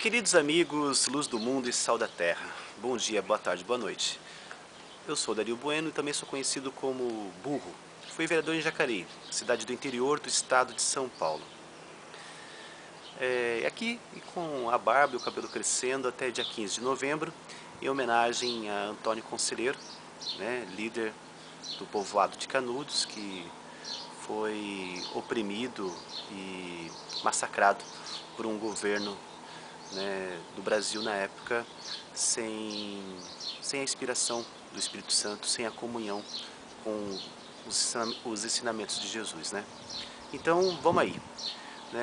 Queridos amigos, luz do mundo e sal da terra, bom dia, boa tarde, boa noite. Eu sou Dario Bueno e também sou conhecido como Burro. Fui vereador em Jacareí, cidade do interior do estado de São Paulo. Aqui, com a barba e o cabelo crescendo até dia 15 de novembro, em homenagem a Antônio Conselheiro, líder do povoado de Canudos, que foi oprimido e massacrado por um governo do Brasil na época, sem a inspiração do Espírito Santo, sem a comunhão com os ensinamentos de Jesus. Então vamos aí,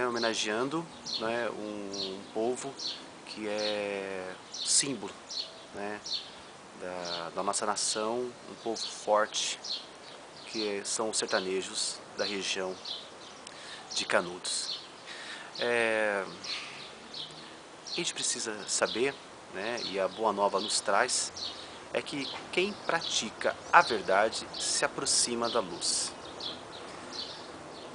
homenageando um povo que é símbolo da nossa nação, um povo forte, que são os sertanejos da região de Canudos. A gente precisa saber, e a Boa Nova nos traz, é que quem pratica a verdade se aproxima da luz.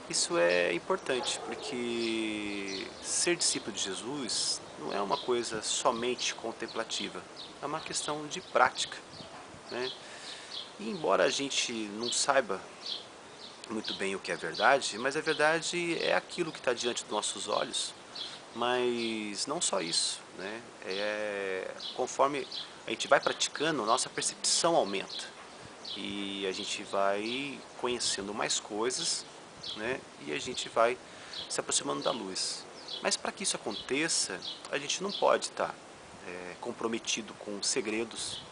Isso é importante, porque ser discípulo de Jesus não é uma coisa somente contemplativa, é uma questão de prática. E embora a gente não saiba muito bem o que é verdade, mas a verdade é aquilo que está diante dos nossos olhos. Mas não só isso, conforme a gente vai praticando, nossa percepção aumenta e a gente vai conhecendo mais coisas, e a gente vai se aproximando da luz. Mas para que isso aconteça, a gente não pode estar comprometido com segredos,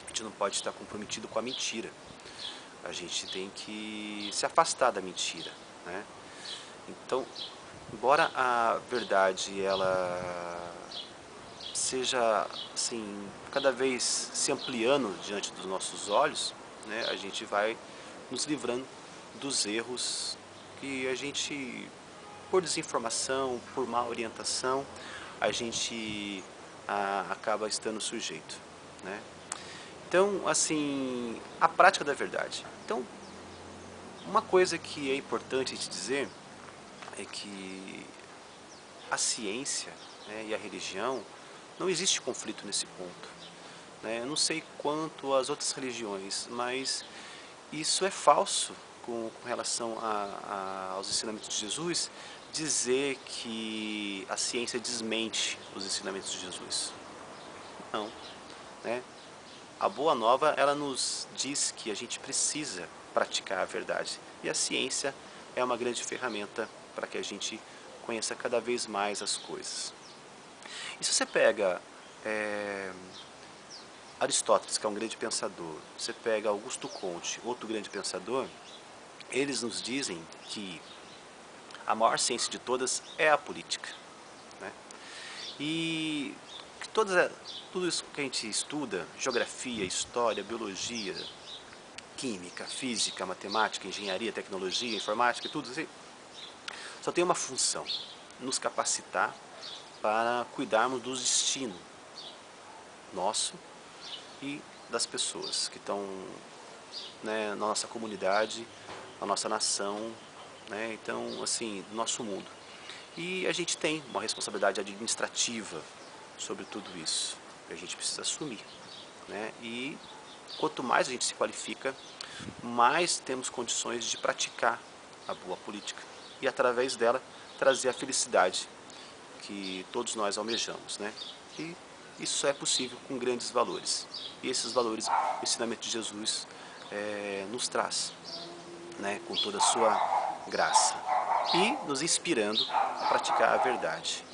a gente não pode estar comprometido com a mentira. A gente tem que se afastar da mentira. Então, embora a verdade ela seja assim, cada vez se ampliando diante dos nossos olhos, a gente vai nos livrando dos erros que a gente, por desinformação, por má orientação, a gente acaba estando sujeito. Então, assim, a prática da verdade. Então, uma coisa que é importante a gente dizer é que a ciência e a religião, não existe conflito nesse ponto. Eu não sei quanto às outras religiões, mas isso é falso com relação aos ensinamentos de Jesus, dizer que a ciência desmente os ensinamentos de Jesus. Não. A Boa Nova, ela nos diz que a gente precisa praticar a verdade. E a ciência é uma grande ferramenta para que a gente conheça cada vez mais as coisas. E se você pega Aristóteles, que é um grande pensador, você pega Augusto Comte, outro grande pensador, eles nos dizem que a maior ciência de todas é a política. E tudo isso que a gente estuda, geografia, história, biologia, química, física, matemática, engenharia, tecnologia, informática, tudo assim, só tem uma função: nos capacitar para cuidarmos do destino nosso e das pessoas que estão na nossa comunidade, na nossa nação, então, assim, no nosso mundo. E a gente tem uma responsabilidade administrativa sobre tudo isso, que a gente precisa assumir. E quanto mais a gente se qualifica, mais temos condições de praticar a boa política e, através dela, trazer a felicidade que todos nós almejamos. E isso é possível com grandes valores. E esses valores, o ensinamento de Jesus nos traz, com toda a sua graça. E nos inspirando a praticar a verdade.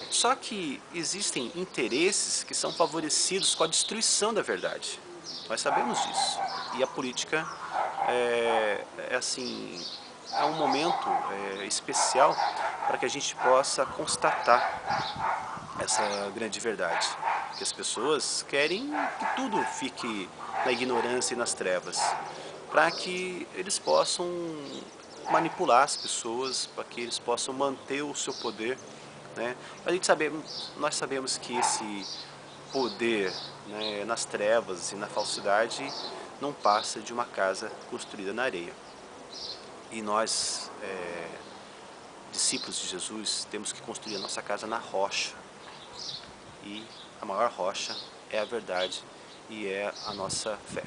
Só que existem interesses que são favorecidos com a destruição da verdade. Nós sabemos disso. E a política assim, é um momento especial para que a gente possa constatar essa grande verdade. Que as pessoas querem que tudo fique na ignorância e nas trevas, para que eles possam manipular as pessoas, para que eles possam manter o seu poder. Nós sabemos que esse poder nas trevas e na falsidade não passa de uma casa construída na areia. E nós discípulos de Jesus, temos que construir a nossa casa na rocha. E a maior rocha é a verdade e é a nossa fé.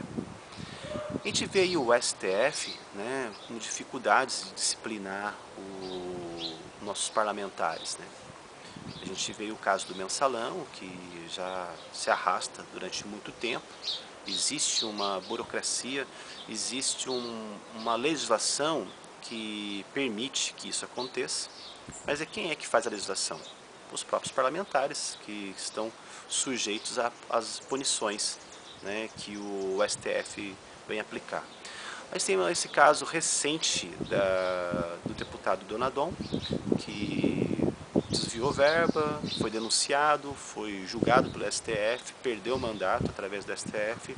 A gente vê aí o STF, né, com dificuldades de disciplinar nossos parlamentares, né? A gente vê o caso do mensalão, que já se arrasta durante muito tempo. Existe uma burocracia, existe uma legislação que permite que isso aconteça. Mas quem é que faz a legislação? Os próprios parlamentares, que estão sujeitos às punições, né, que o STF vem aplicar. Mas tem esse caso recente do deputado Donadon, que desviou verba, foi denunciado, foi julgado pelo STF, perdeu o mandato através do STF,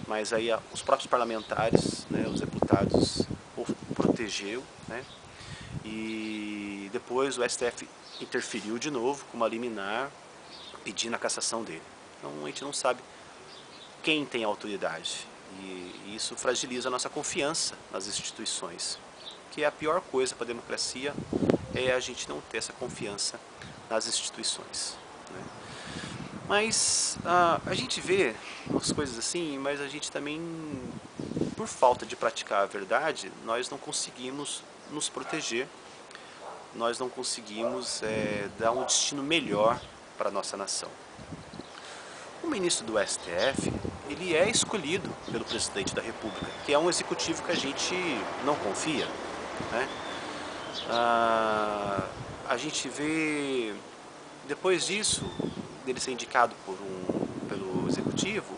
mas aí os próprios parlamentares, né, os deputados, o protegeu, né, e depois o STF interferiu de novo com uma liminar pedindo a cassação dele. Então a gente não sabe quem tem autoridade e isso fragiliza a nossa confiança nas instituições, que é a pior coisa para a democracia, é a gente não ter essa confiança nas instituições, né? Mas a gente vê as coisas assim, mas a gente também, por falta de praticar a verdade, nós não conseguimos nos proteger, nós não conseguimos dar um destino melhor para a nossa nação. O ministro do STF, ele é escolhido pelo presidente da República, que é um executivo que a gente não confia, né? A gente vê, depois disso, dele ser indicado pelo executivo,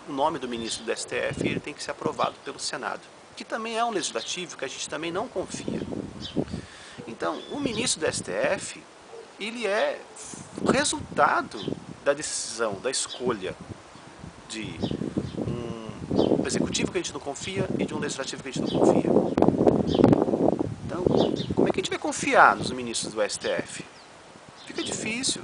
o nome do ministro do STF ele tem que ser aprovado pelo Senado, que também é um legislativo que a gente também não confia. Então, o ministro do STF, ele é resultado da decisão, da escolha de um executivo que a gente não confia e de um legislativo que a gente não confia. Então, como é que a gente vai confiar nos ministros do STF? Fica difícil,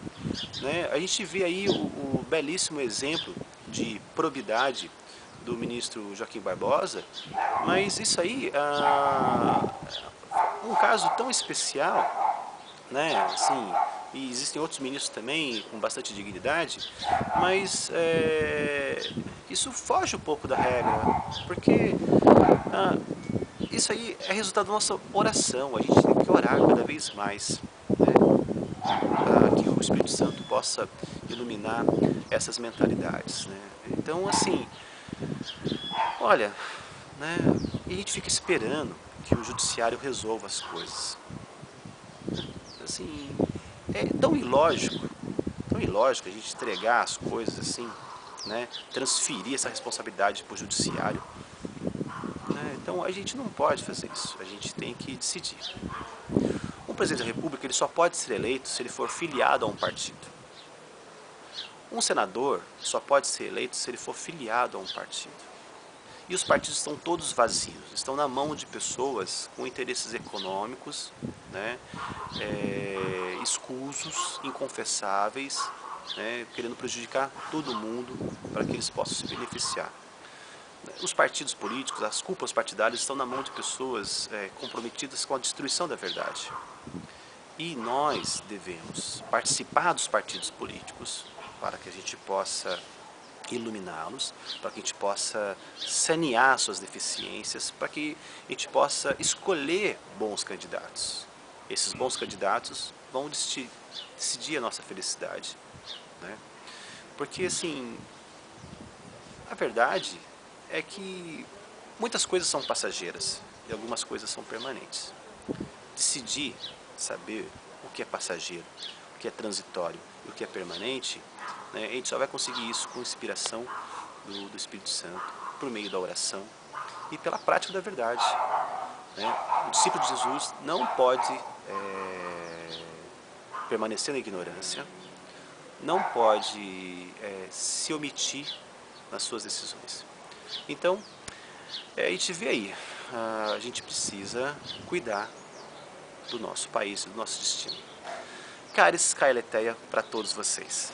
né? A gente vê aí o belíssimo exemplo de probidade do ministro Joaquim Barbosa, mas isso aí, um caso tão especial, né? Assim, e existem outros ministros também com bastante dignidade, mas isso foge um pouco da regra, porque isso aí é resultado da nossa oração. A gente tem que orar cada vez mais, né, para que o Espírito Santo possa iluminar essas mentalidades, né? Então, assim, olha, né, e a gente fica esperando que o judiciário resolva as coisas. Assim, é tão ilógico a gente entregar as coisas assim, né, transferir essa responsabilidade para o judiciário, né? Então a gente não pode fazer isso, a gente tem que decidir. Um presidente da República ele só pode ser eleito se ele for filiado a um partido. Um senador só pode ser eleito se ele for filiado a um partido. E os partidos estão todos vazios, estão na mão de pessoas com interesses econômicos, né, escusos, inconfessáveis, né, querendo prejudicar todo mundo para que eles possam se beneficiar. Os partidos políticos, as cúpulas partidárias estão na mão de pessoas comprometidas com a destruição da verdade. E nós devemos participar dos partidos políticos para que a gente possa iluminá-los, para que a gente possa sanear suas deficiências, para que a gente possa escolher bons candidatos. Esses bons candidatos vão decidir a nossa felicidade, né? Porque, assim, a verdade é que muitas coisas são passageiras e algumas coisas são permanentes. Decidir, saber o que é passageiro, o que é transitório e o que é permanente, né, a gente só vai conseguir isso com inspiração do Espírito Santo, por meio da oração e pela prática da verdade, né? O discípulo de Jesus não pode permanecer na ignorância, não pode se omitir nas suas decisões. Então, a gente vê aí, a gente precisa cuidar do nosso país, do nosso destino. Caris Caeleteia para todos vocês.